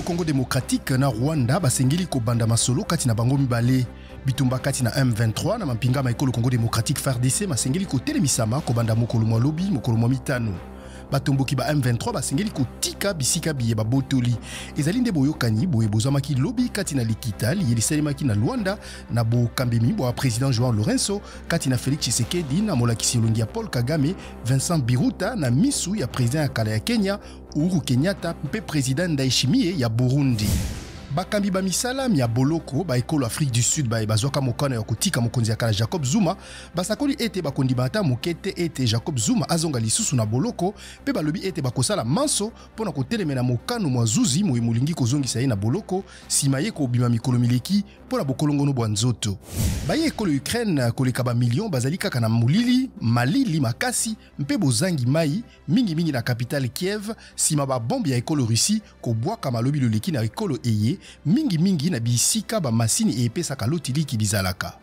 ekolo Congo démocratique na Rwanda basengeli ko banda masolo kati na bango mibale bitumba kati na M23 na mampinga ma ekolo Congo démocratique FARDC masengeli ko telemisama ko banda mokolo mwa lobi mokolo mwa mitano batomboki ba M23 basengeli ko tika bisika biye ba botoli ezali nde boyokani boye bozamaki lobi kati na likitali yelisalimaki na Luanda na bo kambemi bo président João Lourenço kati na Félix Tshisekedi na molakisi olongi ya Paul Kagame Vincent Biruta na misu ya président ya kala ya Kenya Uhuru Kenyatta mpe président Ndayishimiye ya Burundi bakambi ba misala ya boloko ba ekolo Afrique du Sud ba bazwaka mokano ya kotika mokonzi ya kala Jacob Zuma basakoli ete bakondi bata mokete ete Jacob Zuma azonga lisusu na boloko pe balobi ete bakosala manso pona kotelemena mokano mwa zuzi moye molingi kozongisa ye na boloko sima ye ko bima mikolo mileki pona bokolongono bwa nzoto baye ekolo Ukraine koleka ba million bazali kaka na mulili malili makasi mpe bozangi mai mingi na capitale Kiev sima ba bombe ya ekolo Russie ko bwaka malobi loleki na ekolo eye mingi na bisika ba masini epesa kalotili ki bizalaka